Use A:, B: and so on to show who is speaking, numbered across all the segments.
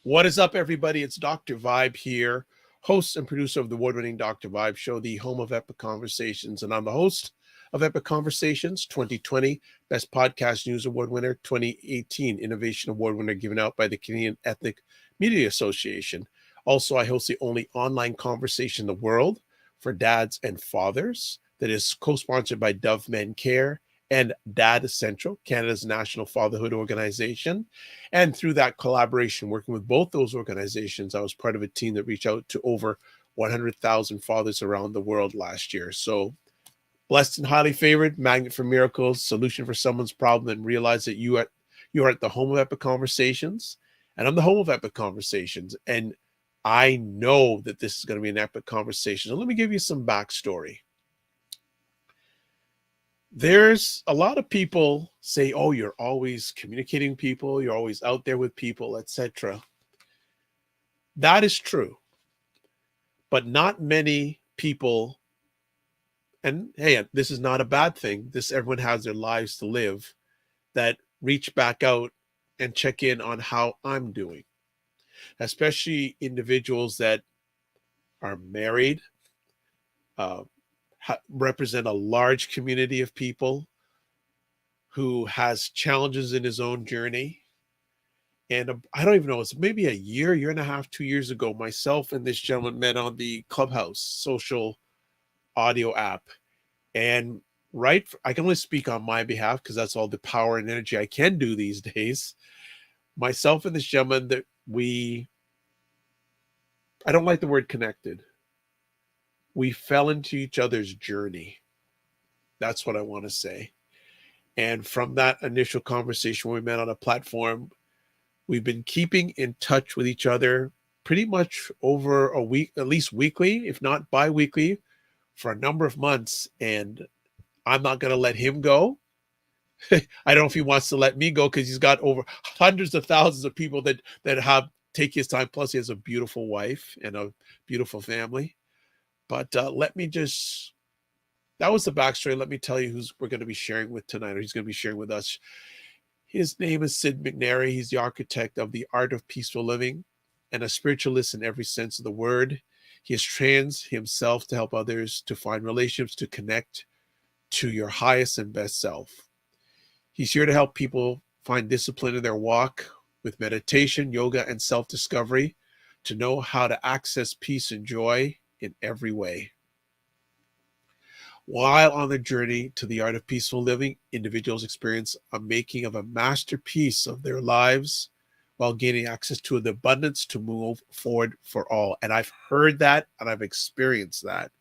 A: What is up, everybody? It's Dr. Vibe here, host and producer of the award-winning Dr. Vibe Show, the home of Epic Conversations. And I'm the host of Epic Conversations 2020, Best Podcast News Award winner, 2018 Innovation Award winner given out by the Canadian Ethnic Media Association. Also, I host the only online conversation in the world for dads and fathers that is co-sponsored by Dove Men Care and Dad Central, Canada's national fatherhood organization. And through that collaboration, working with both those organizations, I was part of a team that reached out to over 100,000 fathers around the world last year. So blessed and highly favored, magnet for miracles, solution for someone's problem, and realize that you are at the home of Epic Conversations, and I'm the home of Epic Conversations. And I know that this is going to be an epic conversation. So let me give you some backstory. There's a lot of people say, oh, you're always communicating with people, you're always out there with people, etc. That is true. But not many people, and hey, this is not a bad thing. Everyone has their lives to live, that reach back out and check in on how I'm doing. Especially individuals that are married, represent a large community of people, who has challenges in his own journey. And I don't even know, it's maybe a year and a half, 2 years ago, myself and this gentleman met on the Clubhouse social audio app. And I can only speak on my behalf because that's all the power and energy I can do these days. Myself and this gentleman that I don't like the word connected. We fell into each other's journey. That's what I want to say. And from that initial conversation when we met on a platform, we've been keeping in touch with each other pretty much over a week, at least weekly, if not bi-weekly, for a number of months. And I'm not going to let him go. I don't know if he wants to let me go because he's got over hundreds of thousands of people that have take his time. Plus, he has a beautiful wife and a beautiful family. But that was the backstory. Let me tell you who's we're going to be sharing with tonight, or he's going to be sharing with us. His name is Sid McNairy. He's the architect of the art of peaceful living and a spiritualist in every sense of the word. He has trained himself to help others to find relationships to connect to your highest and best self. He's here to help people find discipline in their walk with meditation, yoga, and self-discovery, to know how to access peace and joy in every way. While on the journey to the art of peaceful living, individuals experience a making of a masterpiece of their lives while gaining access to the abundance to move forward for all. And I've heard that and I've experienced that.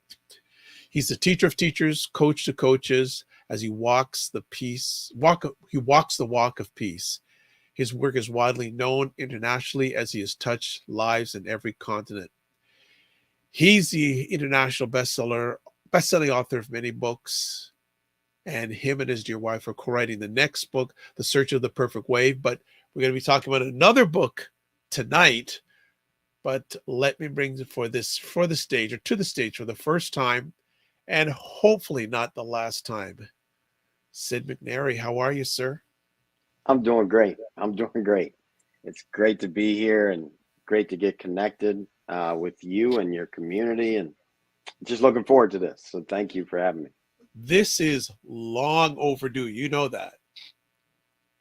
A: He's the teacher of teachers, coach to coaches, as he walks the walk of peace. His work is widely known internationally as he has touched lives in every continent. He's the international best-selling author of many books, and him and his dear wife are co-writing the next book, The Search of the Perfect Wave. But we're going to be talking about another book tonight. But let me bring it to the stage for the first time, and hopefully not the last time. Sid McNairy, how are you, sir?
B: I'm doing great. It's great to be here and great to get connected with you and your community, and just looking forward to this. So thank you for having me.
A: This is long overdue. You know that.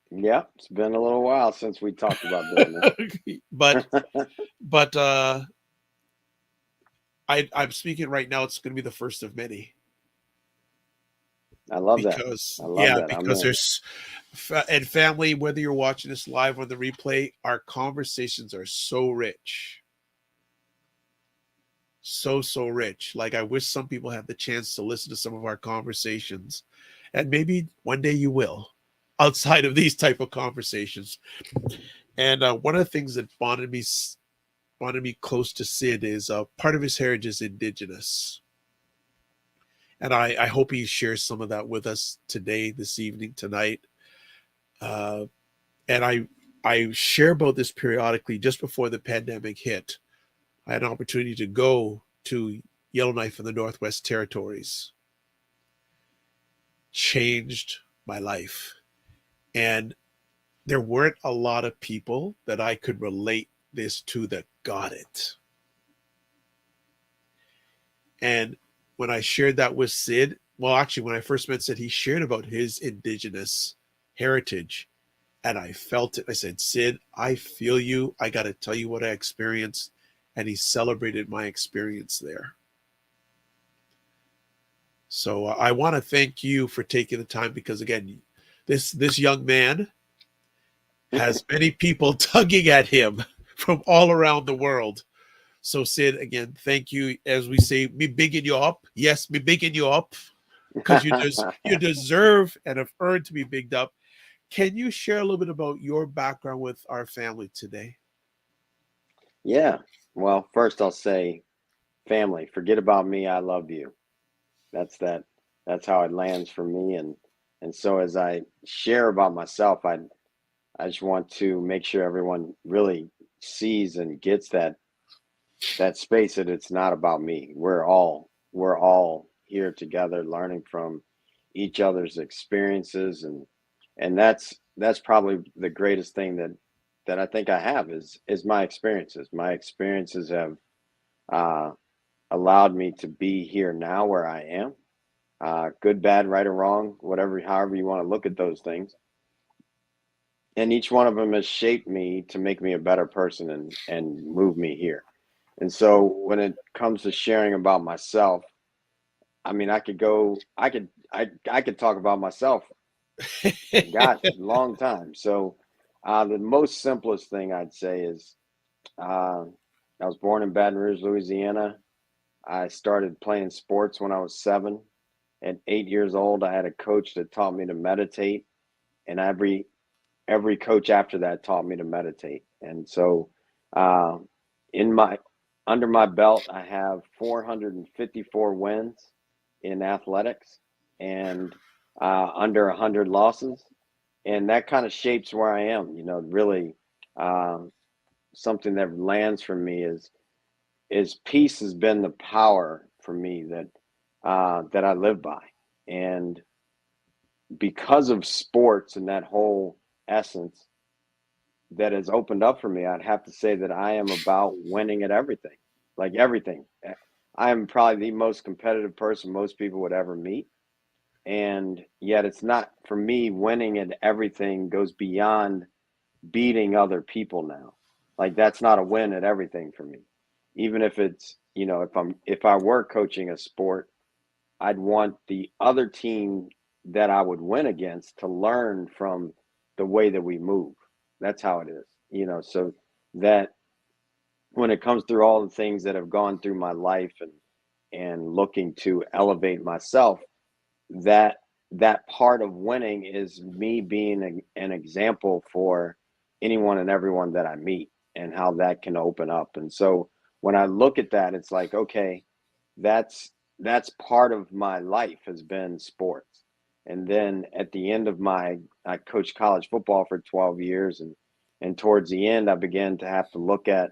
B: Yeah, it's been a little while since we talked about doing this.
A: but I'm speaking right now. It's going to be the first of many.
B: I love
A: because,
B: that. I love
A: yeah,
B: that.
A: because there's and family, whether you're watching this live or the replay, our conversations are so rich. So rich. Like, I wish some people had the chance to listen to some of our conversations, and maybe one day you will, outside of these type of conversations. And one of the things that bonded me close to Sid is part of his heritage is Indigenous. And I hope he shares some of that with us today, this evening, tonight. And I share about this periodically. Just before the pandemic hit, I had an opportunity to go to Yellowknife in the Northwest Territories. Changed my life. And there weren't a lot of people that I could relate this to the got it. And when I shared that with Sid, well, actually, when I first met Sid, he shared about his indigenous heritage. And I felt it. I said, Sid, I feel you. I got to tell you what I experienced. And he celebrated my experience there. So I want to thank you for taking the time because, again, this young man has many people tugging at him from all around the world. So, Sid, again, thank you. As we say, me bigging you up. Yes, me bigging you up because you deserve and have earned to be bigged up. Can you share a little bit about your background with our family today?
B: Yeah. Well, first I'll say, family, forget about me. I love you. That's that. That's how it lands for me. And so as I share about myself, I just want to make sure everyone really sees and gets that space that it's not about me. We're all here together learning from each other's experiences, and that's probably the greatest thing that I think I have is my experiences. My experiences have uh, allowed me to be here now where I am. Good, bad, right or wrong, whatever, however you want to look at those things. And each one of them has shaped me to make me a better person and move me here. And so when it comes to sharing about myself, I mean, I could talk about myself, gosh, long time. So the most simplest thing I'd say is uh, I was born in Baton Rouge, Louisiana. I started playing sports when I was 7. At 8 years old, I had a coach that taught me to meditate, and every coach after that taught me to meditate. And so, uh, in my under my belt, I have 454 wins in athletics and under 100 losses, and that kind of shapes where I am. You know, really, um, something that lands for me is peace has been the power for me that I live by, and because of sports and that whole essence that has opened up for me, I'd have to say that I am about winning at everything, like everything. I am probably the most competitive person most people would ever meet. And yet, it's not for me, winning at everything goes beyond beating other people now. Like, that's not a win at everything for me. Even if it's, if I were coaching a sport, I'd want the other team that I would win against to learn from the way that we move. That's how it is, so that when it comes through all the things that have gone through my life and looking to elevate myself, that that part of winning is me being an example for anyone and everyone that I meet and how that can open up. And so when I look at that, it's like, okay, that's that's part of my life has been sports. And then at the end of I coached college football for 12 years, and towards the end I began to have to look at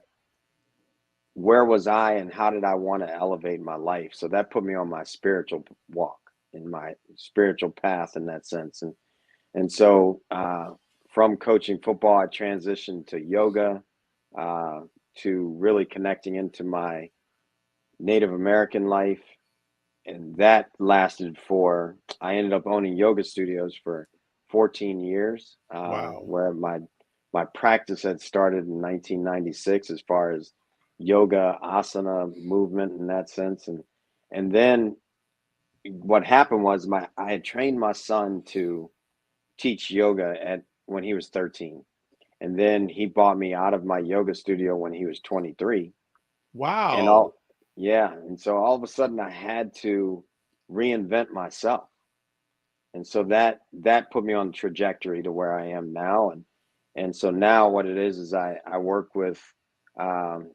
B: where was I and how did I want to elevate my life. So that put me on my spiritual walk, in my spiritual path in that sense. And so from coaching football, I transitioned to yoga, uh, to really connecting into my Native American life, and that lasted for I ended up owning yoga studios for 14 years,
A: Wow.
B: where my practice had started in 1996 as far as yoga asana movement in that sense. And then what happened was I had trained my son to teach yoga at when he was 13, and then he bought me out of my yoga studio when he was 23. And
A: Wow.
B: all Yeah, and so all of a sudden I had to reinvent myself. And so that put me on the trajectory to where I am now. And so now what it is I work with um,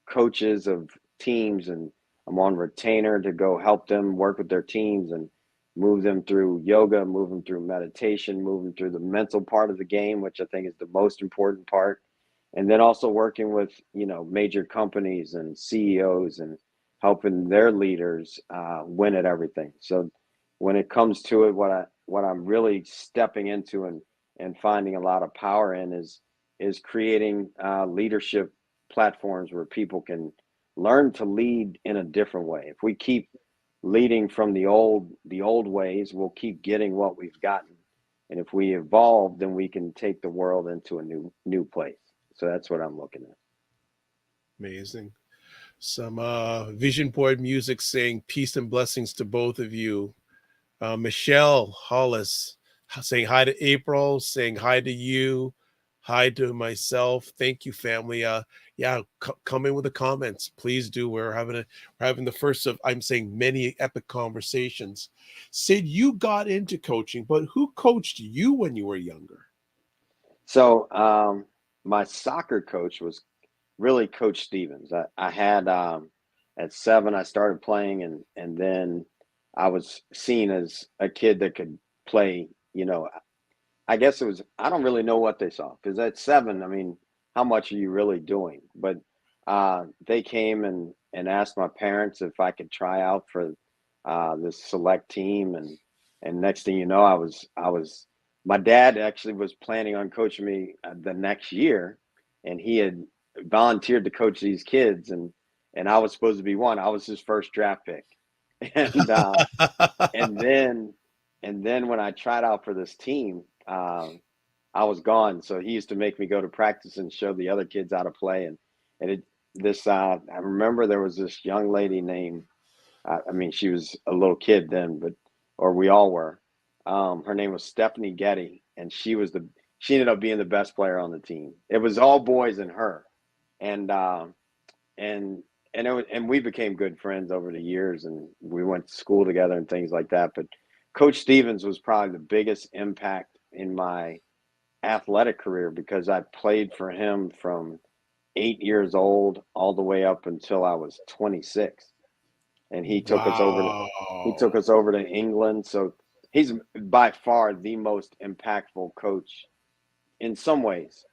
B: coaches of teams, and I'm on retainer to go help them work with their teams and move them through yoga, move them through meditation, move them through the mental part of the game, which I think is the most important part. And then also working with, major companies and CEOs and helping their leaders win at everything. So when it comes to it, what I'm really stepping into and finding a lot of power in is creating leadership platforms where people can learn to lead in a different way. If we keep leading from the old ways, we'll keep getting what we've gotten. And if we evolve, then we can take the world into a new place. So that's what I'm looking at.
A: Amazing. Some vision board music saying peace and blessings to both of you. Michelle Hollis saying hi to April, saying hi to you, hi to myself. Thank you, family. Yeah, come in with the comments, please do. We're having the first of, I'm saying, many epic conversations. Sid, you got into coaching, but who coached you when you were younger?
B: So my soccer coach was really Coach Stevens. I had at 7 I started playing, and then I was seen as a kid that could play. I guess it was, I don't really know what they saw, because at 7, I mean, how much are you really doing? But they came and asked my parents if I could try out for this select team, and next thing you know, my dad actually was planning on coaching me the next year, and he had volunteered to coach these kids, and I was supposed to be one. I was his first draft pick, and and then when I tried out for this team, I was gone. So he used to make me go to practice and show the other kids how to play. And I remember there was this young lady named, I mean, she was a little kid then, or we all were. Her name was Stephanie Getty, and she ended up being the best player on the team. It was all boys and her. And, and, and we became good friends over the years, and we went to school together and things like that. But Coach Stevens was probably the biggest impact in my athletic career, because I played for him from 8 years old all the way up until I was 26. And he took us over
A: Wow.
B: to England. So he's by far the most impactful coach in some ways,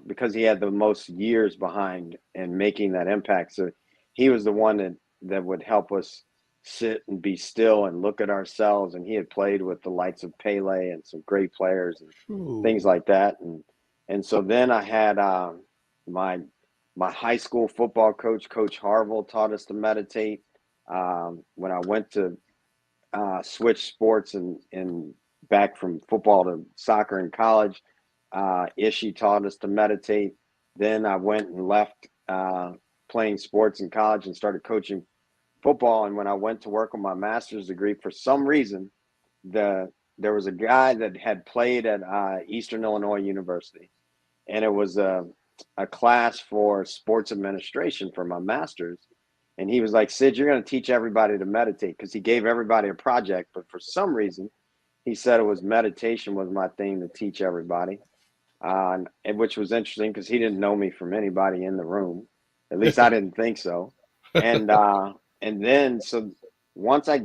B: because he had the most years behind and making that impact. So he was the one that would help us sit and be still and look at ourselves. And he had played with the likes of Pele and some great players and things
A: Ooh.
B: like that. And so then I had my high school football coach, Coach Harville, taught us to meditate. When I went to switch sports and back from football to soccer in college, Ishi taught us to meditate. Then I went and left playing sports in college and started coaching football. And when I went to work on my master's degree, for some reason, there was a guy that had played at Eastern Illinois University, and it was a class for sports administration for my master's. And he was like, Sid, you're going to teach everybody to meditate, because he gave everybody a project. But for some reason, he said it was meditation was my thing to teach everybody, and which was interesting, because he didn't know me from anybody in the room. At least I didn't think so. And then so once I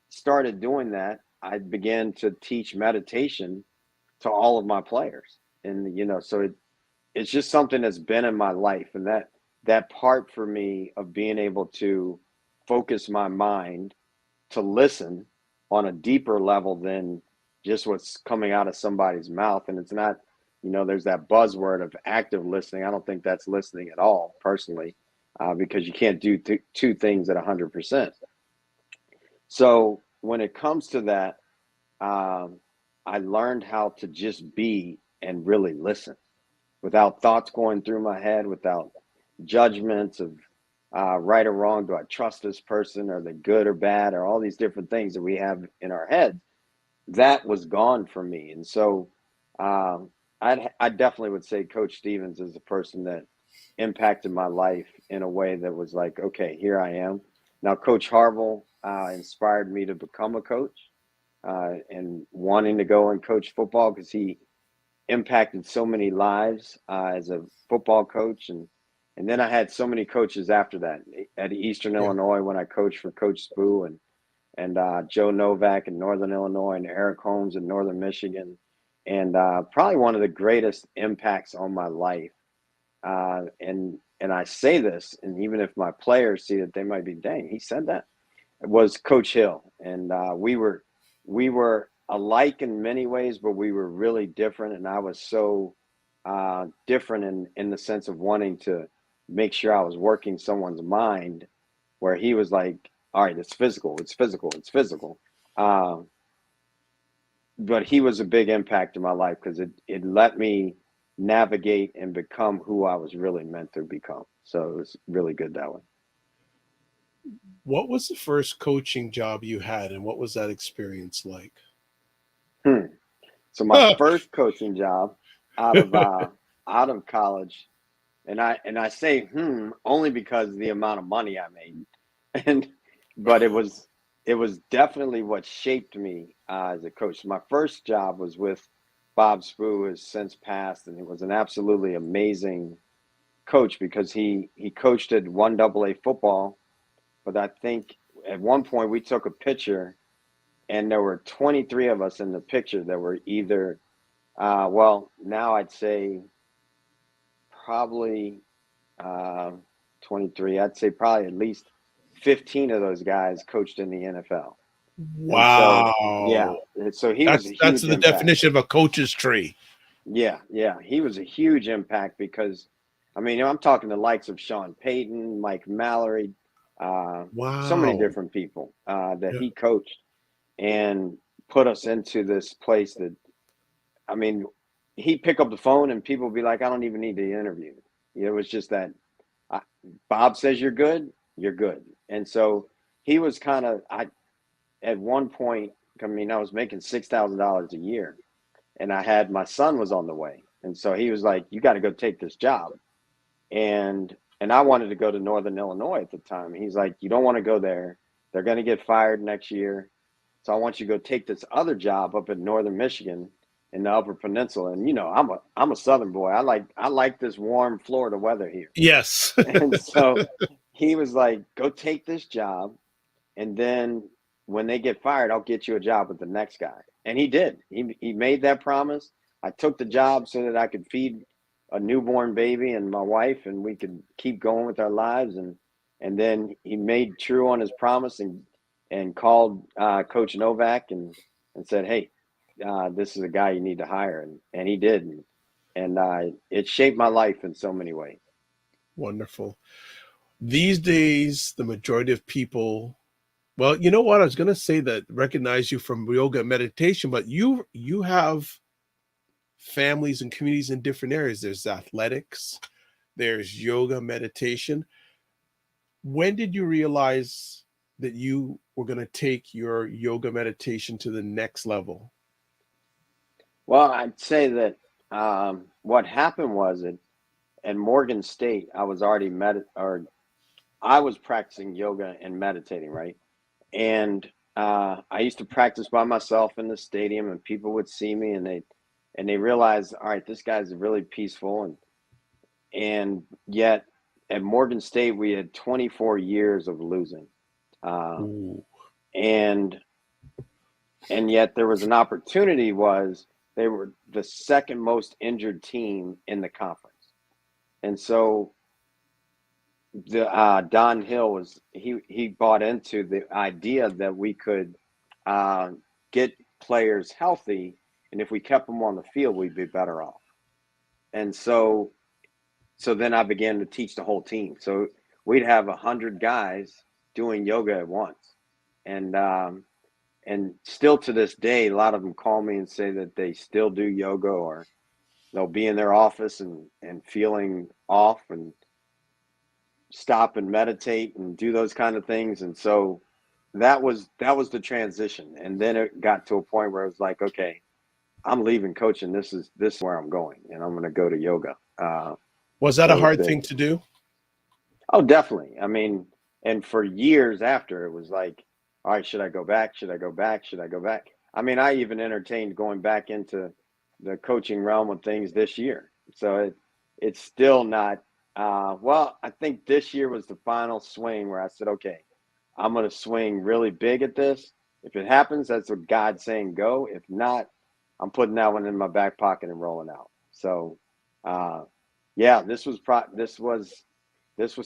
B: started doing that, I began to teach meditation to all of my players. And so it's just something that's been in my life, and that part for me of being able to focus my mind to listen on a deeper level than just what's coming out of somebody's mouth. And it's not, there's that buzzword of active listening. I don't think that's listening at all, personally, because you can't do two things at 100%. So when it comes to that, I learned how to just be and really listen without thoughts going through my head, without judgments of right or wrong. Do I trust this person? Are they good or bad? Or all these different things that we have in our head. That was gone from me. And so I definitely would say Coach Stevens is the person that impacted my life in a way that was like, okay, here I am. Now, Coach Harville inspired me to become a coach and wanting to go and coach football, because he impacted so many lives as a football coach. And then I had so many coaches after that at Eastern
A: Yeah.
B: Illinois, when I coached for Coach Spoo, and Joe Novak in Northern Illinois, and Eric Holmes in Northern Michigan. And probably one of the greatest impacts on my life. And I say this, and even if my players see it, they might be, dang, he said that. It was Coach Hill. And we were alike in many ways, but we were really different. And I was so different in the sense of wanting to make sure I was working someone's mind, where he was like, all right, it's physical, it's physical, it's physical. Uh, but he was a big impact in my life because it let me navigate and become who I was really meant to become. So it was really good that way.
A: What was the first coaching job you had, and what was that experience like?
B: Hmm. So my first coaching job out of out of college, and I say only because of the amount of money I made, and but it was definitely what shaped me as a coach. My first job was with Bob Spoo, who has since passed, and he was an absolutely amazing coach because he coached at 1AA football. But I think at one point we took a picture, and there were 23 of us in the picture that were either well, now I'd say probably uh, 23. I'd say probably at least 15 of those guys coached in the NFL. And so, yeah,
A: Wow.
B: and so he was a
A: That's
B: huge
A: the
B: impact.
A: definition of a coach's tree.
B: Yeah, yeah, he was a huge impact because, I mean, I'm talking the likes of Sean Payton, Mike Mallory, so many
A: Wow.
B: different people that
A: Yeah.
B: he coached and put us into this place that, I mean, he'd pick up the phone and people would be like, I don't even need to interview. It was just that I, Bob says you're good, you're good. And so he was kind of, at one point, I mean, I was making $6,000 a year, and I had my son was on the way. And so he was like, you got to go take this job. And I wanted to go to Northern Illinois at the time. He's like, you don't want to go there. They're going to get fired next year. So I want you to go take this other job up in Northern Michigan in the Upper Peninsula. And I'm a Southern boy. I like this warm Florida weather here.
A: Yes.
B: And so he was like, go take this job. And then when they get fired, I'll get you a job with the next guy. And he did. He made that promise. I took the job so that I could feed a newborn baby and my wife, and we could keep going with our lives. And then he made true on his promise and called Coach Novak and said, hey, this is a guy you need to hire. And he did. And it shaped my life in so many ways.
A: Wonderful. These days, the majority of people, well, you know what? I was going to say that recognize you from yoga and meditation, but you have families and communities in different areas. There's athletics, there's yoga, meditation. When did you realize that you were going to take your yoga meditation to the next level?
B: Well, I'd say that what happened was at Morgan State, I was practicing yoga and meditating, right? And I used to practice by myself in the stadium, and people would see me, and they realized, all right, this guy's really peaceful, and yet at Morgan State we had 24 years of losing, uh,
A: Ooh.
B: and and yet there was an opportunity. Was they were the second most injured team in the conference, and so the Don Hill he bought into the idea that we could uh, get players healthy, and if we kept them on the field, we'd be better off. And so then I began to teach the whole team. So we'd have 100 guys doing yoga at once, and still to this day, a lot of them call me and say that they still do yoga, or they'll be in their office and feeling off and stop and meditate and do those kind of things. And so that was the transition. And then it got to a point where it was like, okay, I'm leaving coaching. This is where I'm going, and I'm going to go to yoga.
A: Was that
B: So
A: a
B: it was
A: hard
B: big.
A: thing to do?
B: Oh, definitely. I mean, and for years after, it was like, all right, should I go back? Should I go back? Should I go back? I mean, I even entertained going back into the coaching realm of things this year. So it's still not. Well, I think this year was the final swing where I said, okay, I'm going to swing really big at this. If it happens, that's what God's saying go. If not, I'm putting that one in my back pocket and rolling out. So, uh, yeah, this was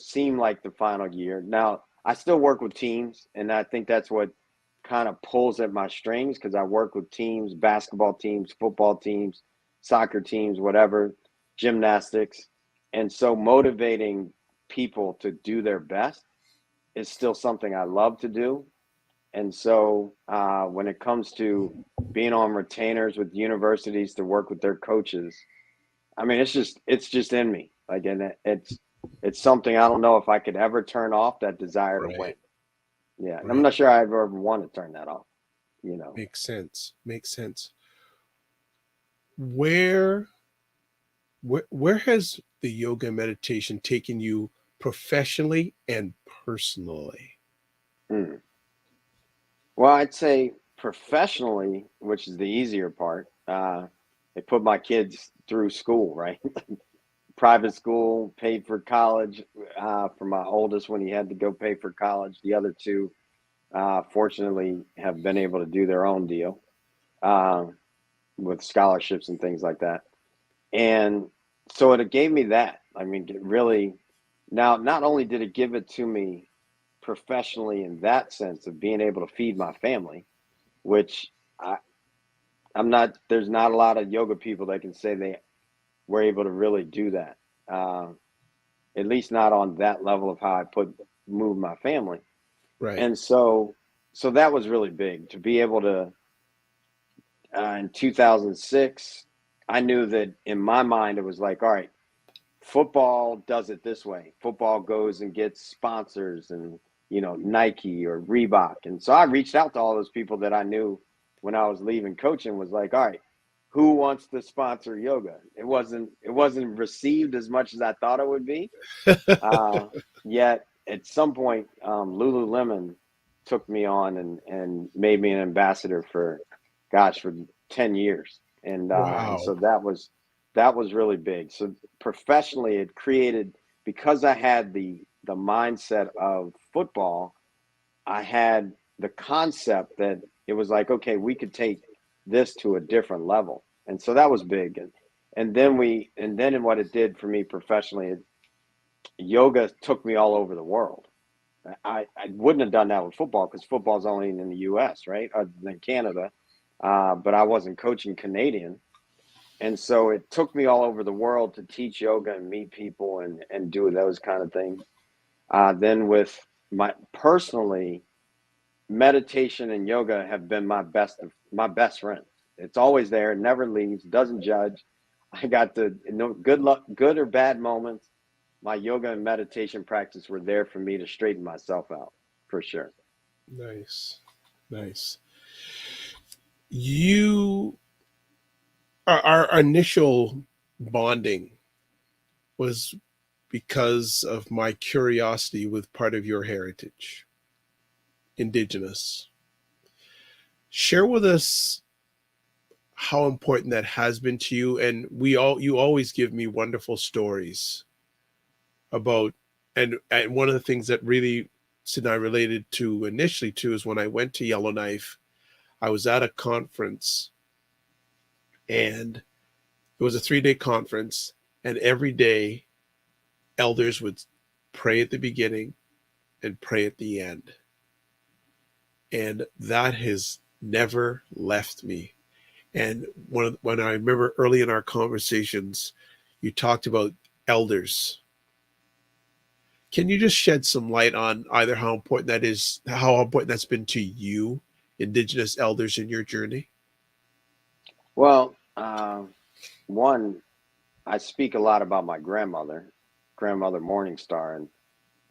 B: seemed like the final year. Now, I still work with teams, and I think that's what kind of pulls at my strings because I work with teams, basketball teams, football teams, soccer teams, whatever, gymnastics. And so motivating people to do their best is still something I love to do. And so when it comes to being on retainers with universities to work with their coaches, I mean, it's just in me. Like, and it's something I don't know if I could ever turn off, that desire to win.
A: Right.
B: Yeah, and I'm
A: Right.
B: not sure I ever want to turn that off. You know,
A: Makes sense. Makes sense. Where where has the yoga meditation taken you professionally and personally?
B: mm. Well, I'd say professionally, which is the easier part. It put my kids through school, right? Private school, paid for college for my oldest when he had to go pay for college. The other two, fortunately, have been able to do their own deal uh, with scholarships and things like that. And so it gave me that. I mean, it really, now, not only did it give it to me professionally in that sense of being able to feed my family, which I, I'm not, there's not a lot of yoga people that can say they were able to really do that. Uh, at least not on that level of how I move my family.
A: Right.
B: And so that was really big to be able to, in 2006, I knew that in my mind, it was like, all right, football does it this way. Football goes and gets sponsors and, Nike or Reebok. And so I reached out to all those people that I knew when I was leaving coaching, was like, all right, who wants to sponsor yoga? It wasn't received as much as I thought it would be. Uh, Yet at some point, Lululemon took me on and made me an ambassador for, gosh, for 10 years. And so
A: Wow.
B: that was really big. So professionally, it created, because I had the mindset of football, I had the concept that it was like, okay, we could take this to a different level. And so that was big. And then what it did for me professionally, yoga took me all over the world. I wouldn't have done that with football because football's only in the U.S., right, other than Canada. But I wasn't coaching Canadian, and so it took me all over the world to teach yoga and meet people and do those kind of things. Then with my personally, meditation and yoga have been my best friend. It's always there, never leaves, doesn't judge. I got the good luck, good or bad moments. My yoga and meditation practice were there for me to straighten myself out, for sure.
A: Nice. Nice. You our initial bonding was because of my curiosity with part of your heritage, indigenous. Share with us how important that has been to you, and you always give me wonderful stories about, and one of the things that really Sid and I related to initially too is when I went to Yellowknife, I was at a conference, and it was a 3-day conference, and every day elders would pray at the beginning and pray at the end. And that has never left me. And when I remember early in our conversations, you talked about elders. Can you just shed some light on either how important that is, how important that's been to you, Indigenous elders, in your journey?
B: Well, one, I speak a lot about my grandmother Morningstar,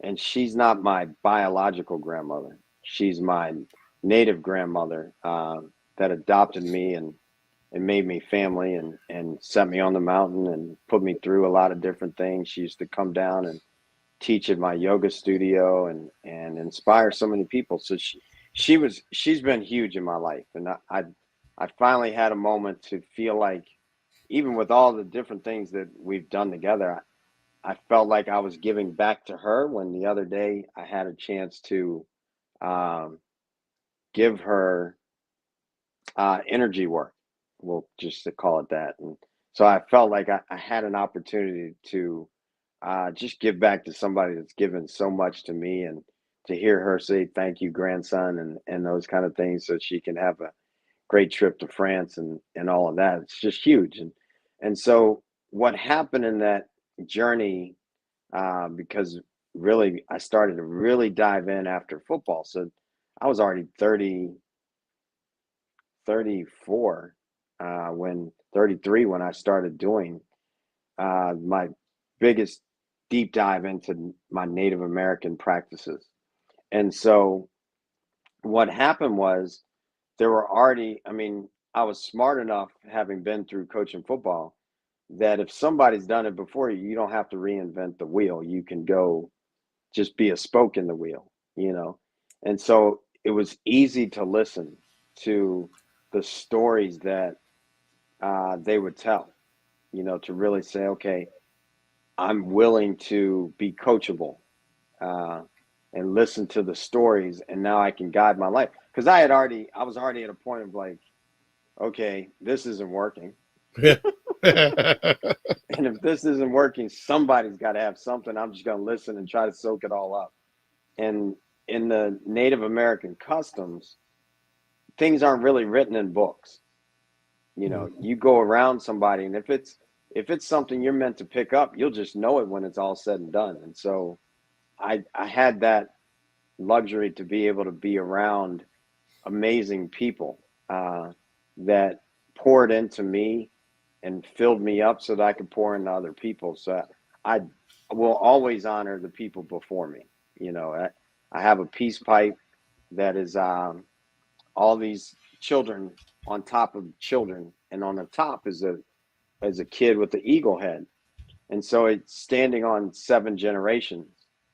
B: and she's not my biological grandmother. She's my native grandmother that adopted me and made me family and set me on the mountain and put me through a lot of different things. She used to come down and teach at my yoga studio and inspire so many people. So she's been huge in my life, and I finally had a moment to feel like, even with all the different things that we've done together, I felt like I was giving back to her when the other day I had a chance to um, give her energy work. We'll just to call it that. And so I felt like I had an opportunity to just give back to somebody that's given so much to me, and to hear her say thank you, grandson, and those kind of things, so she can have a great trip to France and all of that. It's just huge. And so what happened in that journey, because really I started to really dive in after football. So I was already 34, when 33, when I started doing my biggest deep dive into my Native American practices. And so what happened was there were already, I mean, I was smart enough, having been through coaching football, that if somebody's done it before you, you don't have to reinvent the wheel. You can go just be a spoke in the wheel, you know? And so it was easy to listen to the stories that they would tell, to really say, okay, I'm willing to be coachable, uh, and listen to the stories, and now I can guide my life. Because I was already at a point of like, okay, this isn't working.
A: Yeah.
B: And if this isn't working, somebody's got to have something. I'm just going to listen and try to soak it all up. And in the Native American customs, things aren't really written in books. You go around somebody, and if it's something you're meant to pick up, you'll just know it when it's all said and done. And so I had that luxury to be able to be around amazing people, that poured into me and filled me up so that I could pour into other people. So I will always honor the people before me. I have a peace pipe that is, all these children on top of children, and on the top is a kid with the eagle head. And so it's standing on 7 generations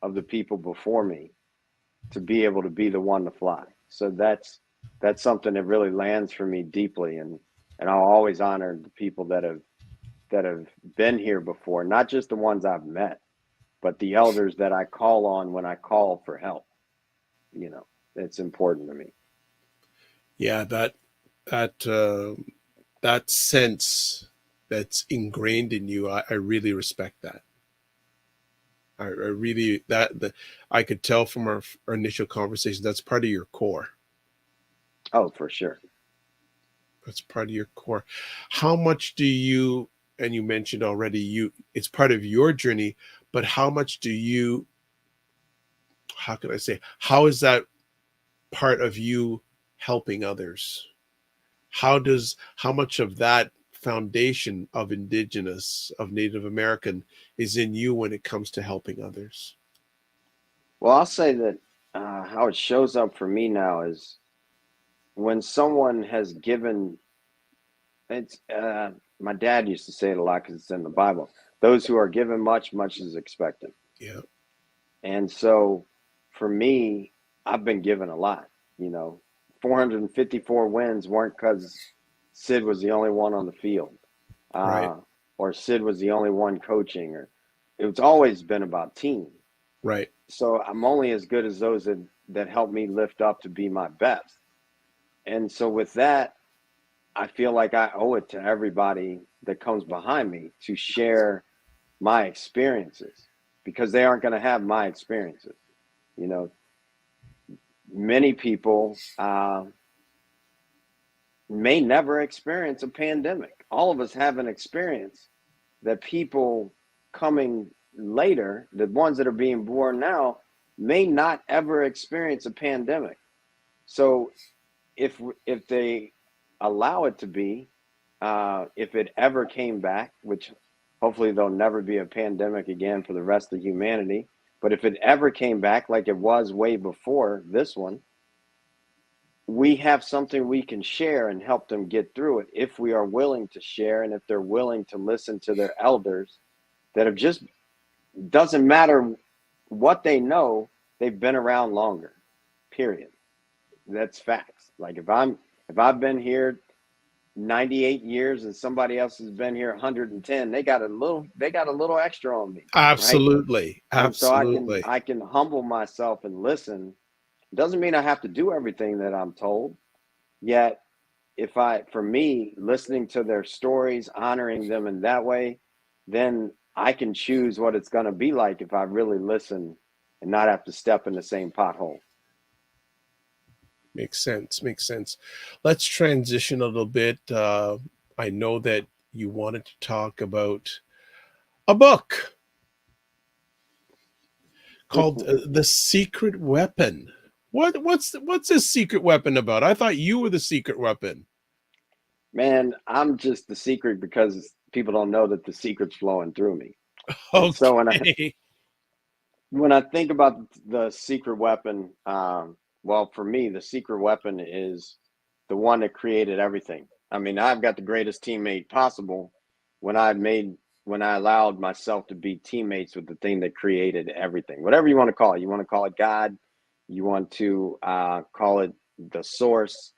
B: of the people before me to be able to be the one to fly. So that's something that really lands for me deeply, and I'll always honor the people that have been here before, not just the ones I've met, but the elders that I call on when I call for help. It's important to me.
A: Yeah, that that sense that's ingrained in you, I really respect that. I really I could tell from our initial conversation that's part of your core.
B: Oh, for sure.
A: That's part of your core. How much do you, and you mentioned already, it's part of your journey, but how much do you, how can I say, how is that part of you helping others? How much of that foundation of indigenous, of Native American is in you when it comes to helping others?
B: Well, I'll say that, how it shows up for me now is when someone has given. It's My dad used to say it a lot because it's in the Bible. Those who are given much, much is expected.
A: Yeah.
B: And so for me, I've been given a lot. 454 wins weren't because Sid was the only one on the field,
A: Right.
B: uh, or Sid was the only one coaching, or it's always been about team.
A: Right.
B: So I'm only as good as those that help me lift up to be my best. And so with that, I feel like I owe it to everybody that comes behind me to share my experiences, because they aren't going to have my experiences. You know, Many people may never experience a pandemic. All of us have an experience that people coming later, the ones that are being born now, may not ever experience a pandemic. So if they allow it to be, if it ever came back, which hopefully there'll never be a pandemic again for the rest of humanity, but if it ever came back like it was way before this one, we have something we can share and help them get through it if we are willing to share, and if they're willing to listen to their elders that have just, doesn't matter what they know, they've been around longer, period. That's facts. Like if I've been here 98 years and somebody else has been here 110, they got a little extra on me, right?
A: Absolutely.
B: And so I can
A: Absolutely.
B: I can humble myself and listen. Doesn't mean I have to do everything that I'm told. Yet for me, listening to their stories, honoring them in that way, then I can choose what it's going to be like if I really listen and not have to step in the same pothole.
A: Makes sense. Makes sense. Let's transition a little bit. I know that you wanted to talk about a book called The Secret Weapon. What's this secret weapon about? I thought you were the secret weapon.
B: Man, I'm just the secret because people don't know that the secret's flowing through me. And so
A: Okay.
B: when I think about the secret weapon, well, for me, the secret weapon is the one that created everything. I mean, I've got the greatest teammate possible when when I allowed myself to be teammates with the thing that created everything. Whatever you want to call it. You want to call it God, you want to call it the source,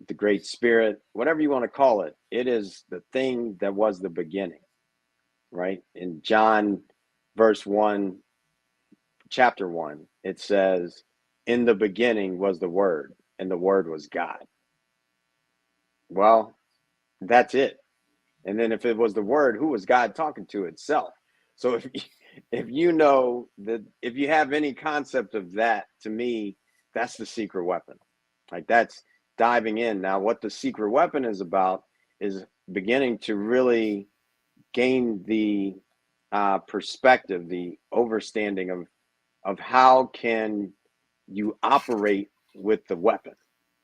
B: the great spirit, whatever you want to call it. It is the thing that was the beginning, right? In John verse 1, chapter 1, it says, in the beginning was the Word, and the Word was God. Well, that's it. And then if it was the Word, who was God talking to? Itself. So if you know that, if you have any concept of that, to me, that's the secret weapon. Like, that's diving in. Now, what the secret weapon is about is beginning to really gain the perspective, the understanding of how can you operate with the weapon,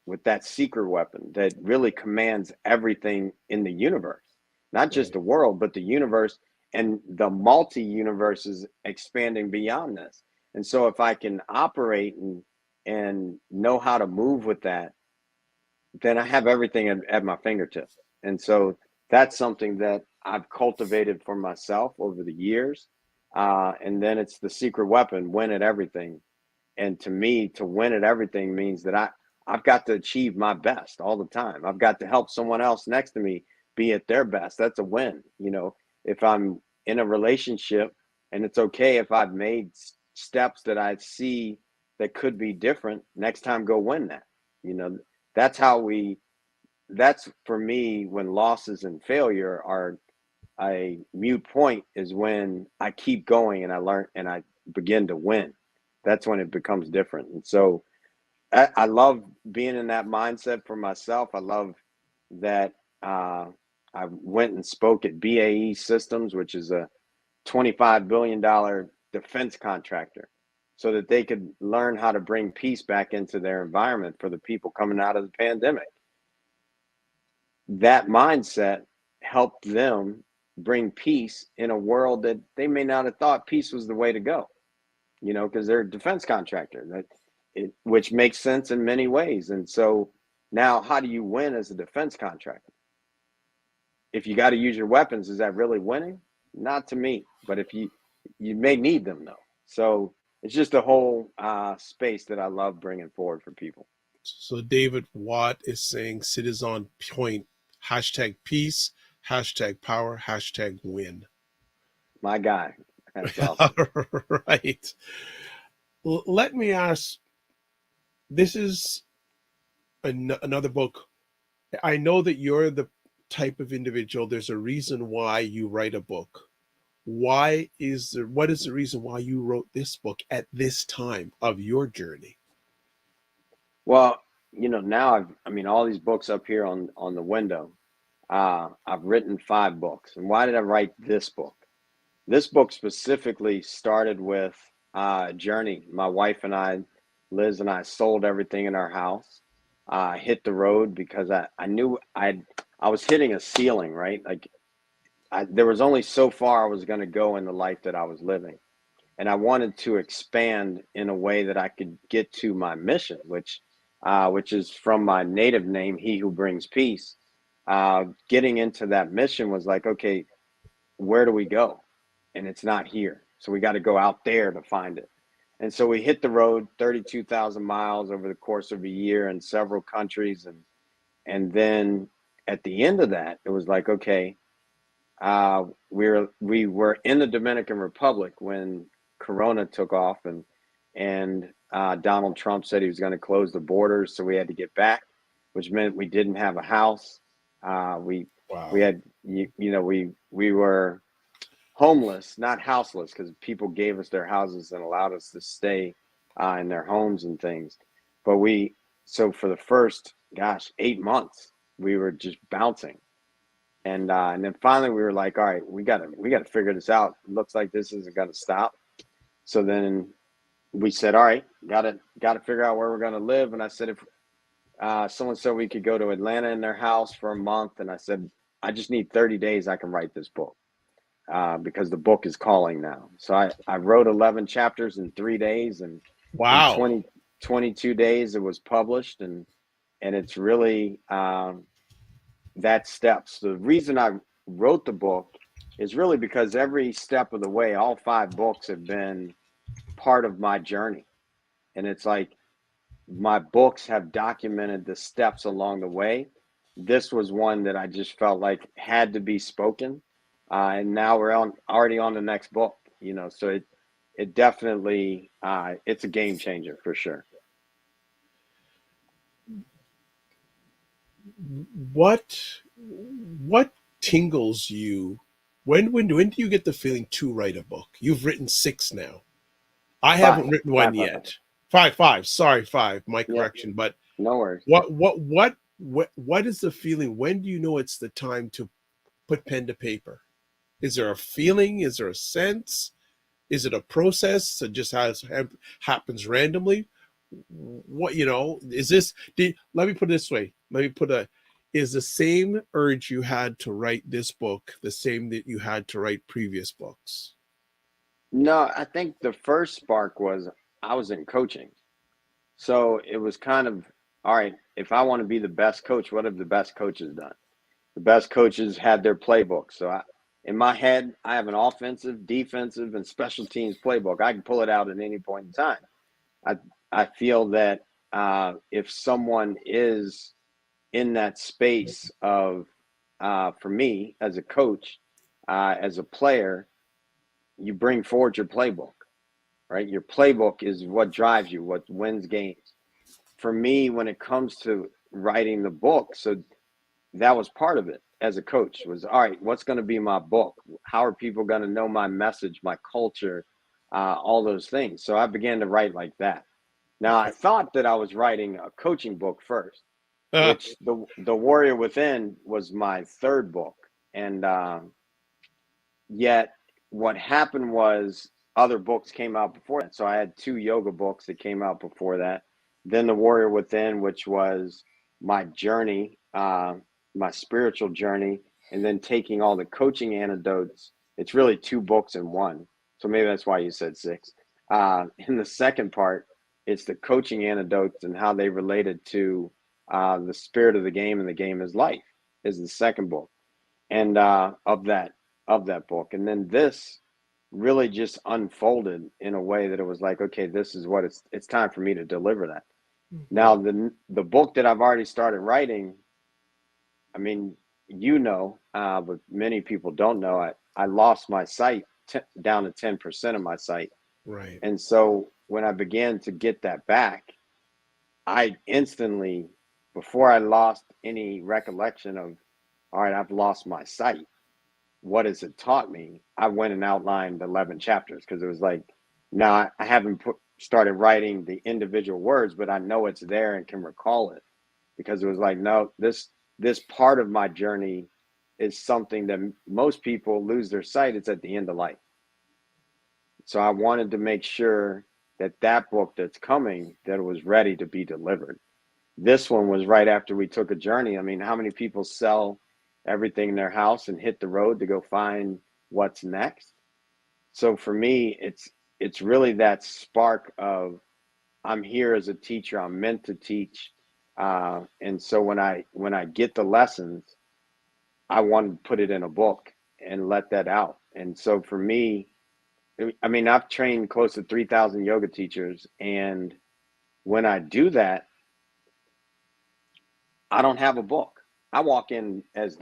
B: with that secret weapon that really commands everything in the universe, not just
A: Right.
B: the world, but the universe, and the multi-universe is expanding beyond this. And so if I can operate and know how to move with that, then I have everything at my fingertips. And so that's something that I've cultivated for myself over the years. And then it's the secret weapon, win at everything. And to me, to win at everything means that I've got to achieve my best all the time. I've got to help someone else next to me be at their best. That's a win. You know, if I'm in a relationship, and it's okay if I've made steps that I see that could be different, next time go win that. You know, that's how that's for me, when losses and failure are a mute point, is when I keep going and I learn and I begin to win. That's when it becomes different. And so I love being in that mindset for myself. I love that I went and spoke at BAE Systems, which is a $25 billion defense contractor, so that they could learn how to bring peace back into their environment for the people coming out of the pandemic. That mindset helped them bring peace in a world that they may not have thought peace was the way to go, you know, because they're a defense contractor, which makes sense in many ways. And so now, how do you win as a defense contractor? If you got to use your weapons, is that really winning? Not to me. But if you may need them though. So it's just a whole space that I love bringing forward for people.
A: So David Watt is saying Sid is on point. Hashtag peace, hashtag power, hashtag win.
B: My guy, that's awesome.
A: Right. Let me ask, this is another book. I know that you're the type of individual, there's a reason why you write a book. What is the reason why you wrote this book at this time of your journey?
B: Well, you know, now I mean, all these books up here on the window. I've written 5 books, and why did I write this book? This book specifically started with a journey. My wife and I, Liz and I, sold everything in our house. Hit the road because I knew I was hitting a ceiling, right? Like, there was only so far I was going to go in the life that I was living. And I wanted to expand in a way that I could get to my mission, which is from my native name, He Who Brings Peace. Getting into that mission was like, okay, where do we go? And it's not here. So we got to go out there to find it. And so we hit the road 32,000 miles over the course of a year in several countries. And then at the end of that, it was like, okay, we were in the Dominican Republic when Corona took off, and Donald Trump said he was going to close the borders, so we had to get back, which meant we didn't have a house. We
A: Wow.
B: had we were homeless, not houseless, because people gave us their houses and allowed us to stay in their homes and things. But so for the first 8 months, we were just bouncing. And then finally we were like, all right, we gotta figure this out. It looks like this isn't gonna stop. So then we said, all right, gotta figure out where we're gonna live. And I said, if someone said we could go to Atlanta in their house for a month, and I said, I just need 30 days. I can write this book because the book is calling now. So I wrote 11 chapters in 3 days, and in
A: Wow.
B: 22 days it was published, and it's really that steps. The reason I wrote the book is really because every step of the way, all 5 books have been part of my journey. And it's like my books have documented the steps along the way. This was one that I just felt like had to be spoken. And now we're already on the next book, so it definitely, it's a game changer for sure.
A: What tingles you? When do you get the feeling to write a book? You've written 6 now. I haven't
B: Five,
A: written one
B: five, five, five.
A: yet. Five. Sorry, 5. My
B: Yeah,
A: correction. But
B: no worries.
A: what is the feeling? When do you know it's the time to put pen to paper? Is there a feeling? Is there a sense? Is it a process that just happens randomly? What is this? Let me put it this way. Is the same urge you had to write this book the same that you had to write previous books?
B: No, I think the first spark was I was in coaching. So it was kind of, all right, if I want to be the best coach, what have the best coaches done? The best coaches had their playbook. So in my head, I have an offensive, defensive, and special teams playbook. I can pull it out at any point in time. I feel that if someone is in that space of, for me as a coach, as a player, you bring forward your playbook, right? Your playbook is what drives you, what wins games. For me, when it comes to writing the book, so that was part of it as a coach was, all right, what's going to be my book? How are people going to know my message, my culture, all those things? So I began to write like that. Now, I
A: Okay.
B: thought that I was writing a coaching book first, which the Warrior Within was my third book. And yet what happened was other books came out before that. So I had 2 yoga books that came out before that. Then the Warrior Within, which was my journey, my spiritual journey, and then taking all the coaching antidotes. It's really 2 books in one. So maybe that's why you said 6. In the second part, it's the coaching antidotes and how they related to the spirit of the game, and the game is life is the second book. And of that book. And then this really just unfolded in a way that it was like, okay, this is what it's time for me to deliver that. Now,
A: Mhm.
B: the book that I've already started writing, I mean, but many people don't know. I lost my sight down to 10% of my sight.
A: Right.
B: And so when I began to get that back, I instantly, before I lost any recollection of, all right, I've lost my sight, what has it taught me? I went and outlined 11 chapters because it was like, now I haven't started writing the individual words, but I know it's there and can recall it, because it was like, no, this part of my journey is something that most people lose their sight. It's at the end of life. So I wanted to make sure that book that's coming, that it was ready to be delivered. This one was right after we took a journey. I mean, how many people sell everything in their house and hit the road to go find what's next? So for me, it's really that spark of, I'm here as a teacher. I'm meant to teach, and so when I get the lessons, I want to put it in a book and let that out. And so for me, I mean, I've trained close to 3,000 yoga teachers, and when I do that, I don't have a book. I walk in as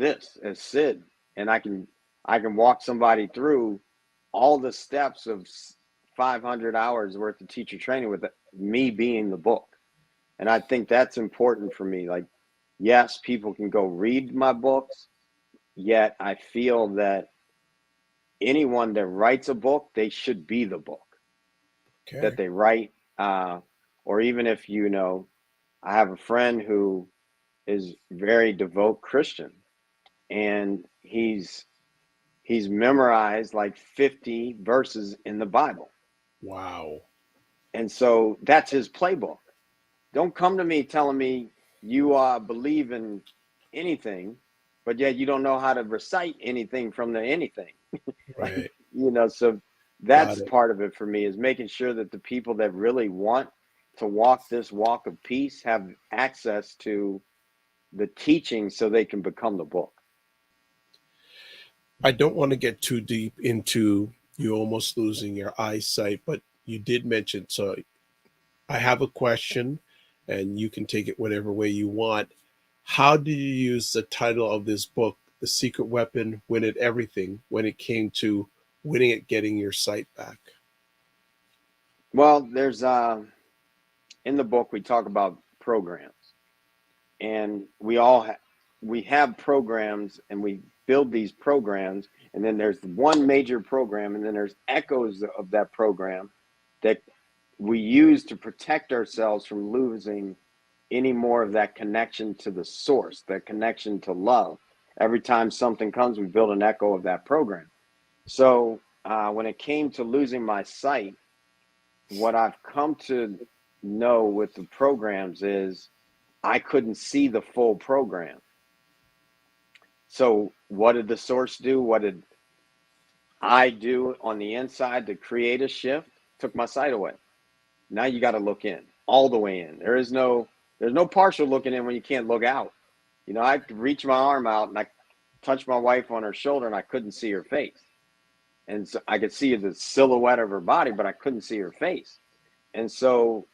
B: Sid, and I can walk somebody through all the steps of 500 hours worth of teacher training with me being the book. And I think that's important for me. Like, yes, people can go read my books, yet I feel that anyone that writes a book, they should be the book that
A: Okay.
B: they write. Or even if I have a friend who is very devout Christian, and he's memorized like 50 verses in the Bible.
A: Wow.
B: And so that's his playbook. Don't come to me telling me you believe in anything, but yet you don't know how to recite anything from the anything.
A: Right.
B: So
A: Got
B: that's
A: it.
B: part of it for me, is making sure that the people that really want to walk this walk of peace have access to the teaching so they can become the book.
A: I don't want to get too deep into you almost losing your eyesight, but you did mention, so I have a question and you can take it whatever way you want. How did you use the title of this book, The Secret Weapon, Win at Everything, when it came to winning at getting your sight back?
B: Well, there's in the book we talk about programs, and we have programs, and we build these programs, and then there's one major program, and then there's echoes of that program that we use to protect ourselves from losing any more of that connection to the source, that connection to love. Every time something comes, we build an echo of that program. So when it came to losing my sight, what I've come to know with the programs is I couldn't see the full program. So what did the source do? What did I do on the inside to create a shift? Took my sight away. Now you got to look in, all the way in. There's no partial looking in when you can't look out. I could reach my arm out and I touched my wife on her shoulder and I couldn't see her face. And so I could see the silhouette of her body, but I couldn't see her face. And so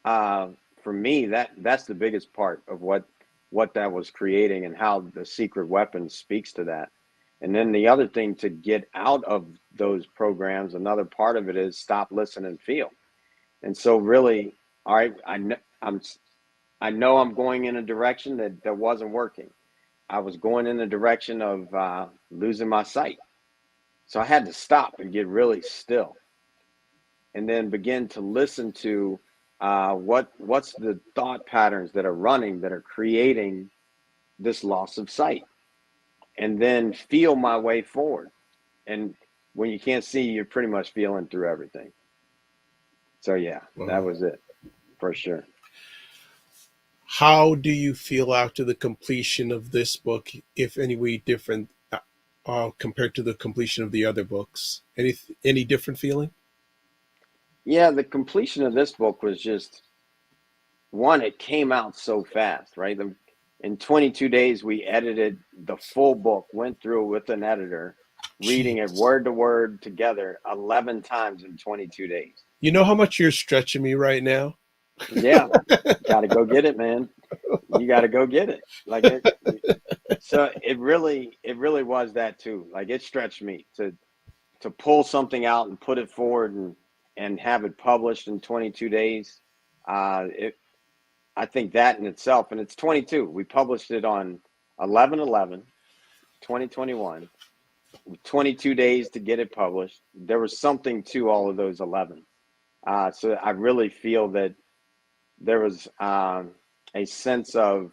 B: for me, that's the biggest part of what that was creating, and how the secret weapon speaks to that. And then the other thing to get out of those programs, another part of it is stop, listen, and feel. And so really, all right, I know I'm going in a direction that wasn't working. I was going in the direction of losing my sight. So I had to stop and get really still, and then begin to listen to what's the thought patterns that are running, that are creating this loss of sight, and then feel my way forward. And when you can't see, you're pretty much feeling through everything. So yeah, that was it for sure.
A: How do you feel after the completion of this book, if any way different compared to the completion of the other books? Any different feeling?
B: Yeah, the completion of this book was just one. It came out so fast, right? In 22 days, we edited the full book, went through with an editor, reading it
A: Jeez.
B: word to word together 11 times in 22 days.
A: You know how much you're stretching me right now?
B: Yeah, got to go get it, man. You got to go get it. Like it. So it really was that too. Like it stretched me to pull something out and put it forward and have it published in 22 days. I think that in itself, and it's 22. We published it on 11/11/2021. 22 days to get it published. There was something to all of those 11. So I really feel that there was a sense of,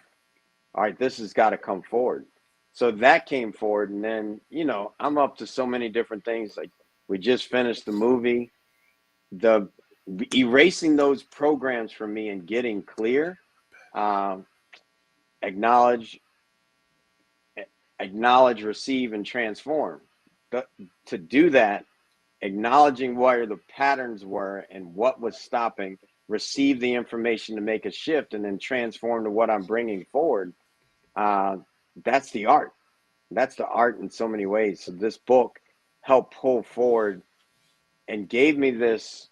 B: all right, this has got to come forward. So that came forward. And then, I'm up to so many different things. Like we just finished the movie, the erasing those programs from me and getting clear, um, acknowledge, receive, and transform. But to do that, acknowledging where the patterns were and what was stopping, receive the information to make a shift, and then transform to what I'm bringing forward. That's the art. That's the art in so many ways. So this book helped pull forward and gave me this,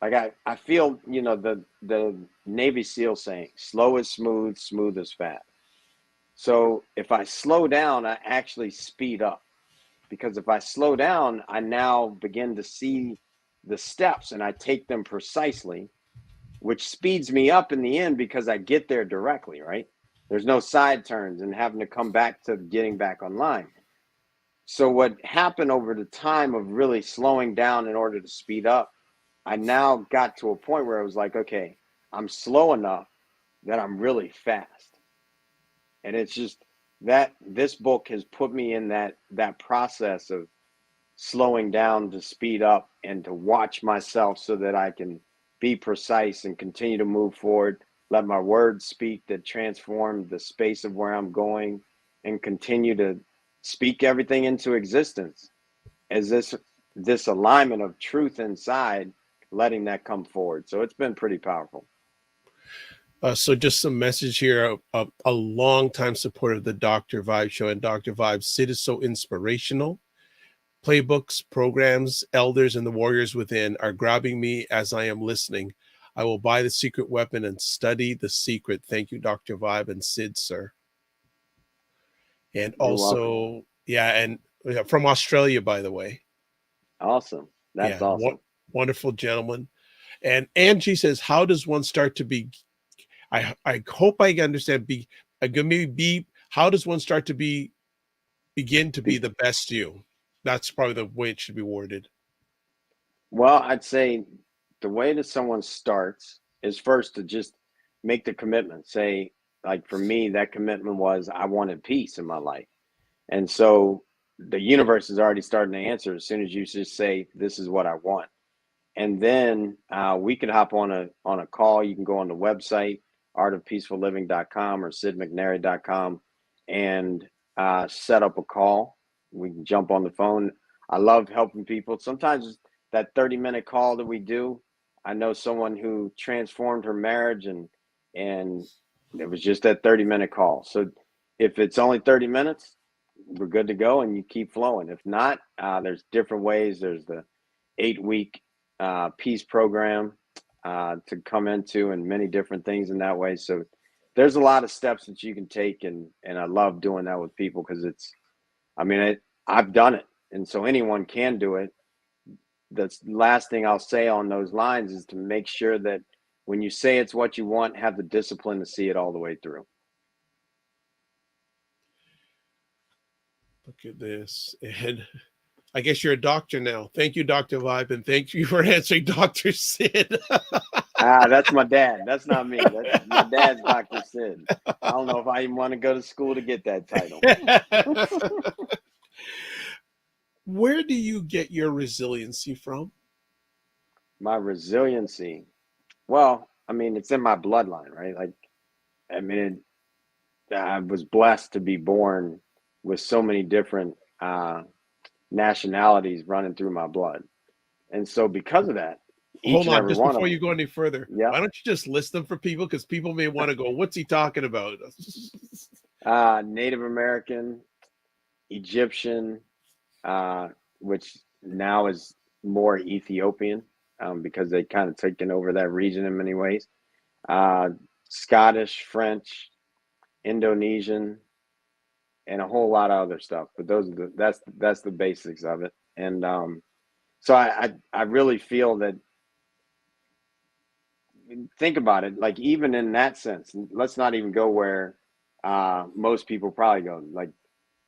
B: like I feel, the Navy SEAL saying, slow is smooth, smooth is fast. So if I slow down, I actually speed up. Because if I slow down, I now begin to see the steps and I take them precisely, which speeds me up in the end because I get there directly, right? There's no side turns and having to come back to getting back online. So what happened over the time of really slowing down in order to speed up, I now got to a point where I was like, okay, I'm slow enough that I'm really fast. And it's just this book has put me in that process of slowing down to speed up and to watch myself so that I can be precise and continue to move forward, let my words speak that transform the space of where I'm going, and continue to speak everything into existence as this alignment of truth inside, letting that come forward. So it's been pretty powerful.
A: So just some message here, a long time supporter of the Dr. Vibe show and Dr. Vibe. Sid is so inspirational. Playbooks, programs, elders, and the warriors within are grabbing me as I am listening. I will buy the secret weapon and study the secret. Thank you, Dr. Vibe and Sid, sir. And
B: You're
A: also,
B: welcome.
A: and from Australia, by the way.
B: Awesome. That's awesome.
A: Wonderful gentleman. And Angie says, how does one start to be? I hope I understand. How does one start to begin to be the best you? That's probably the way it should be worded.
B: Well, I'd say the way that someone starts is first to just make the commitment. Say, like for me, that commitment was I wanted peace in my life. And so the universe is already starting to answer as soon as you just say, this is what I want. And then we can hop on a call. You can go on the website, artofpeacefulliving.com or sidmcnairy.com, and set up a call. We can jump on the phone. I love helping people. Sometimes that 30-minute call that we do, I know someone who transformed her marriage, and it was just that 30-minute call. So if it's only 30 minutes, we're good to go, and you keep flowing. If not, there's different ways. There's the 8-week peace program to come into, and many different things in that way. So there's a lot of steps that you can take, and I love doing that with people because I've done it, and so anyone can do it. The last thing I'll say on those lines is to make sure that when you say it's what you want, have the discipline to see it all the way through.
A: Look at this. And I guess you're a doctor now. Thank you, Dr. Vibe, and thank you for answering Dr. Sid.
B: That's my dad. That's not me. That's my dad's Dr. Sid. I don't know if I even want to go to school to get that title.
A: Where do you get your resiliency from?
B: My resiliency. Well, it's in my bloodline, right? I was blessed to be born with so many different nationalities running through my blood. And so because of that,
A: hold on, just before you go any further,
B: why
A: don't you just list them for people? Because people may want to go, what's he talking about?
B: Native American, Egyptian, which now is more Ethiopian because they kind of taken over that region in many ways. Scottish, French, Indonesian, and a whole lot of other stuff. But that's the basics of it. And so I really feel that, think about it, like even in that sense, let's not even go where most people probably go, like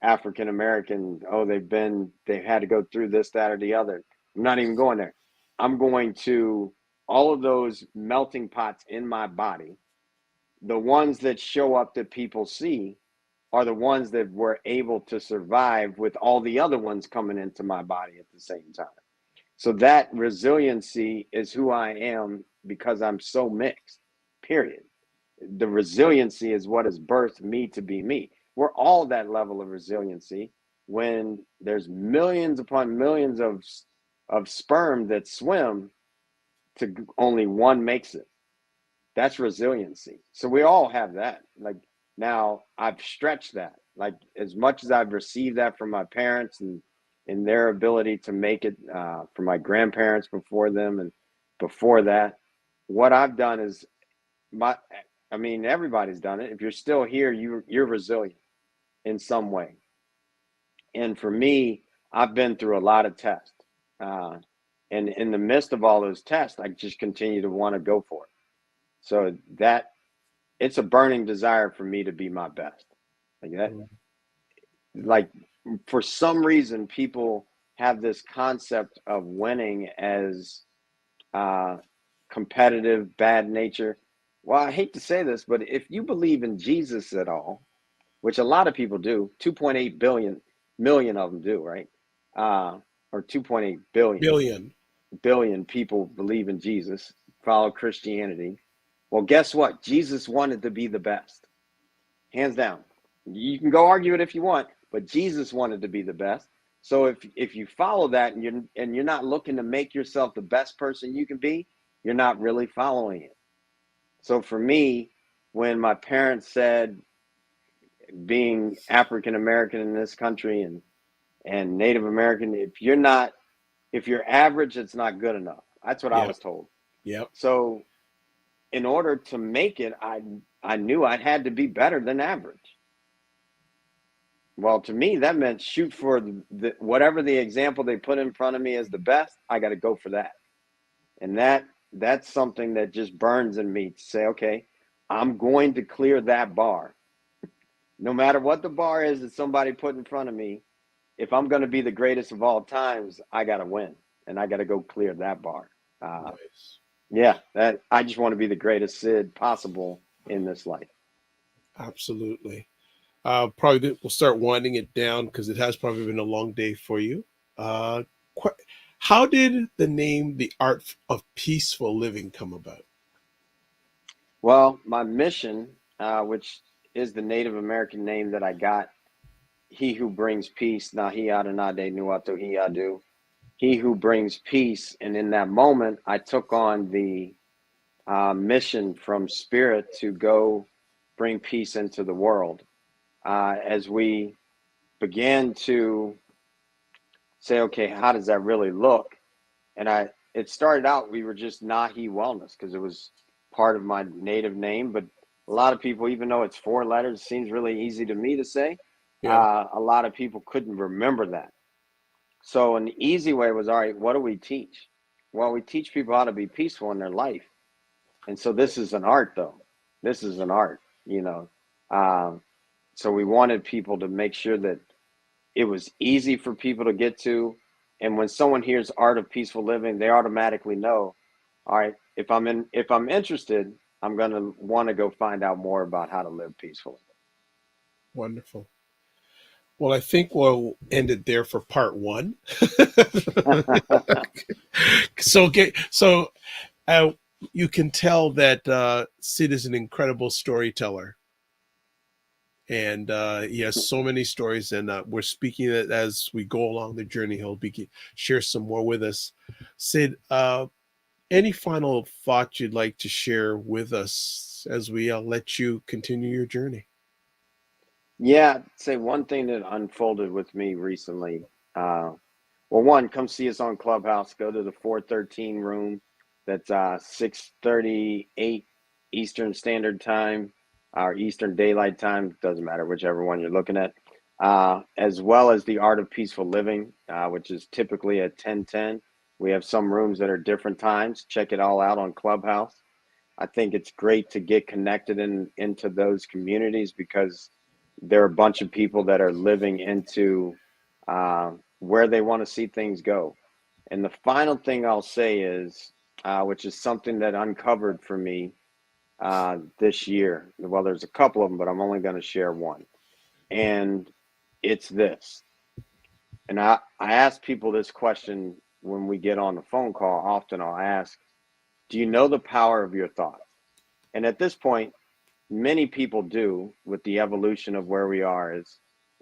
B: African American, they've had to go through this, that, or the other. I'm not even going there. I'm going to all of those melting pots in my body. The ones that show up that people see are the ones that were able to survive with all the other ones coming into my body at the same time. So that resiliency is who I am because I'm so mixed, period. The resiliency is what has birthed me to be me. We're all that level of resiliency when there's millions upon millions of sperm that swim to only one makes it. That's resiliency. So we all have that. Like now I've stretched that. Like as much as I've received that from my parents and their ability to make it from my grandparents before them and before that, what I've done is everybody's done it. If you're still here, you're resilient in some way. And for me, I've been through a lot of tests. And in the midst of all those tests, I just continue to want to go for it. So that it's a burning desire for me to be my best. Like that. Like for some reason, people have this concept of winning as competitive, bad nature. Well, I hate to say this, but if you believe in Jesus at all, which a lot of people do. 2.8 million of them do, right? Or 2.8 billion people believe in Jesus, follow Christianity. Well, guess what? Jesus wanted to be the best, hands down. You can go argue it if you want, but Jesus wanted to be the best. So if you follow that and you're not looking to make yourself the best person you can be, you're not really following it. So for me, when my parents said, being African American in this country and Native American, if you're average, it's not good enough. That's what I
A: Yep.
B: was told.
A: Yep.
B: So in order to make it, I knew I had to be better than average. Well, to me, that meant shoot for whatever the example they put in front of me as the best. I got to go for that. And that's something that just burns in me to say, okay, I'm going to clear that bar. No matter what the bar is that somebody put in front of me, if I'm going to be the greatest of all times, I got to win, and I got to go clear that bar.
A: Nice.
B: Yeah, that I just want to be the greatest Sid possible in this life.
A: Absolutely. Probably we'll start winding it down because it has probably been a long day for you. Uh, how did the name The Art of Peaceful Living come about?
B: Well, my mission, which is the Native American name that I got, he who brings peace, nahi adanade nuato hiadu, he who brings peace. And in that moment, I took on the mission from Spirit to go bring peace into the world. As we began to say, okay, how does that really look? And it started out, we were just Nahi Wellness because it was part of my native name. But a lot of people, even though it's 4 letters, it seems really easy to me to say.
A: Yeah.
B: A lot of people couldn't remember that. So an easy way was, all right, what do we teach? Well, we teach people how to be peaceful in their life. And so this is an art, though. This is an art, you know. So we wanted people to make sure that it was easy for people to get to. And when someone hears art of peaceful living, they automatically know, all right, if I'm interested, I'm going to want to go find out more about how to live peacefully.
A: Wonderful. Well, I think we'll end it there for part 1. So you can tell that Sid is an incredible storyteller, and he has so many stories. And we're speaking it as we go along the journey. He'll share some more with us. Sid, any final thoughts you'd like to share with us as we let you continue your journey?
B: Yeah, I'd say one thing that unfolded with me recently. Well, one, come see us on Clubhouse. Go to the 413 room. That's 6:38 Eastern Standard Time, or Eastern Daylight Time. Doesn't matter, whichever one you're looking at. As well as the Art of Peaceful Living, which is typically at 10:10. We have some rooms that are different times. Check it all out on Clubhouse. I think it's great to get connected into those communities because there are a bunch of people that are living into where they want to see things go. And the final thing I'll say is, which is something that uncovered for me this year. Well, there's a couple of them, but I'm only going to share one. And it's this. And I ask people this question when we get on the phone call. Often I'll ask, do you know the power of your thoughts? And at this point, many people do, with the evolution of where we are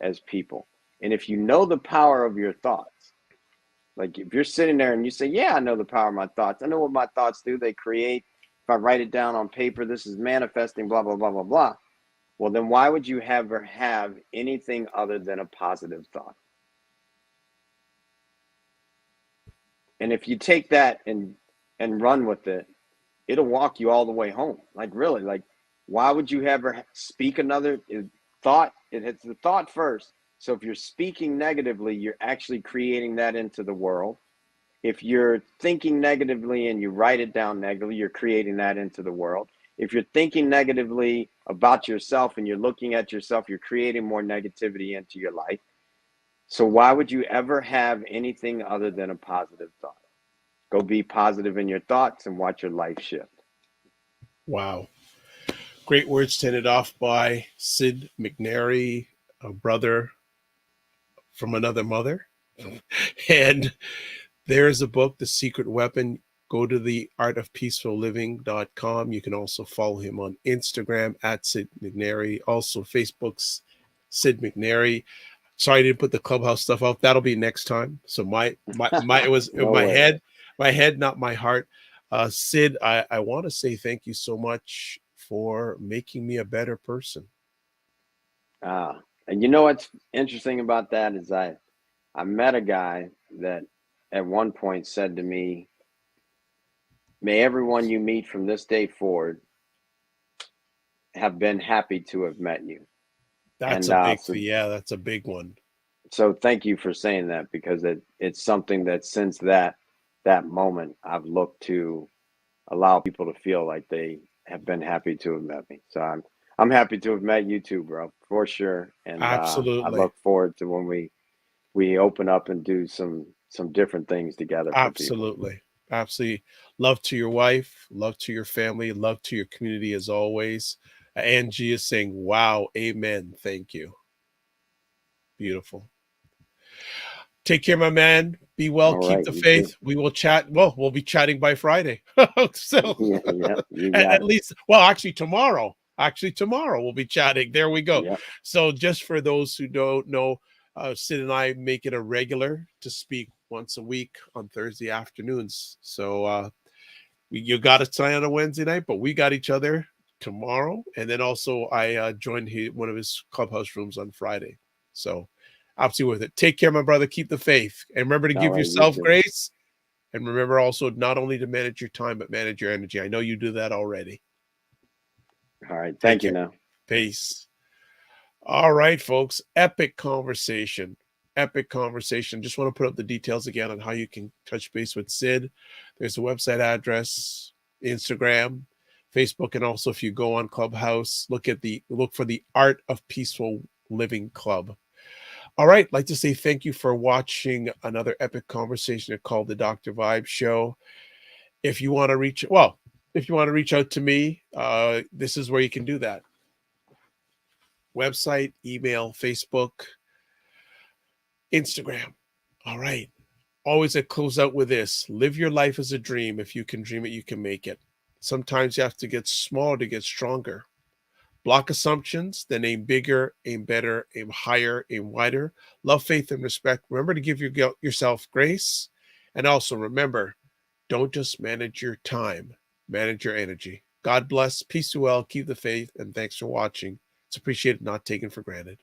B: as people. And if you know the power of your thoughts, like if you're sitting there and you say, yeah, I know the power of my thoughts. I know what my thoughts do. They create. If I write it down on paper, this is manifesting, blah, blah, blah, blah, blah. Well, then why would you ever have anything other than a positive thought? And if you take that and run with it, it'll walk you all the way home. Like really, like why would you ever speak another thought? It hits the thought first. So if you're speaking negatively, you're actually creating that into the world. If you're thinking negatively and you write it down negatively, you're creating that into the world. If you're thinking negatively about yourself and you're looking at yourself, you're creating more negativity into your life. So why would you ever have anything other than a positive thought? Go be positive in your thoughts and watch your life shift.
A: Wow. Great words to end it off by Sid McNairy, a brother from another mother. And there's a book, The Secret Weapon. Go to the artofpeacefulliving.com. You can also follow him on Instagram at Sid McNairy. Also, Facebook's Sid McNairy. Sorry I didn't put the clubhouse stuff out. That'll be next time. So it was
B: No
A: my
B: way.
A: head, not my heart. Sid, I want to say thank you so much for making me a better person.
B: And you know what's interesting about that is I met a guy that at one point said to me, "May everyone you meet from this day forward have been happy to have met you."
A: That's
B: And
A: a big
B: so
A: yeah, that's a big one.
B: thank you for saying that, because it's something that since that moment I've looked to allow people to feel like they have been happy to have met me. So I'm happy to have met you too, bro, for sure. And I
A: Absolutely.
B: look forward to when we open up and do some different things together for people.
A: Absolutely. Absolutely. Love to your wife, love to your family, love to your community as always. Angie is saying, wow, amen. Thank you. Beautiful. Take care, my man. Be well.
B: All
A: Keep
B: right,
A: the
B: you too.
A: faith. We will chat. Well, we'll be chatting by Friday. So
B: Yeah, you got
A: at
B: it.
A: least, well, actually tomorrow. Actually, tomorrow we'll be chatting. There we go.
B: Yep.
A: So just for those who don't know, Sid and I make it a regular to speak once a week on Thursday afternoons. So you got us tonight on a Wednesday night, but we got each other tomorrow. And then also I joined one of his clubhouse rooms on Friday. So absolutely worth it. Take care, my brother. Keep the faith. And remember to
B: All
A: give
B: right, you
A: yourself
B: too.
A: grace. And remember also not only to manage your time, but manage your energy. I know you do that already.
B: All right.
A: Take
B: Thank you
A: care.
B: now.
A: Peace. All right, folks. Epic conversation. Epic conversation. Just want to put up the details again on how you can touch base with Sid. There's a website address, Instagram, Facebook, and also if you go on Clubhouse, look for the Art of Peaceful Living Club. All right, I'd like to say thank you for watching another epic conversation called the Dr. Vibe Show. If you want to reach out to me, this is where you can do that. Website, email, Facebook, Instagram. All right. Always I close out with this. Live your life as a dream. If you can dream it, you can make it. Sometimes you have to get small to get stronger. Block assumptions, then aim bigger, aim better, aim higher, aim wider. Love, faith, and respect. Remember to give yourself grace. And also remember, don't just manage your time, manage your energy. God bless, peace to all, keep the faith, and thanks for watching. It's appreciated, not taken for granted.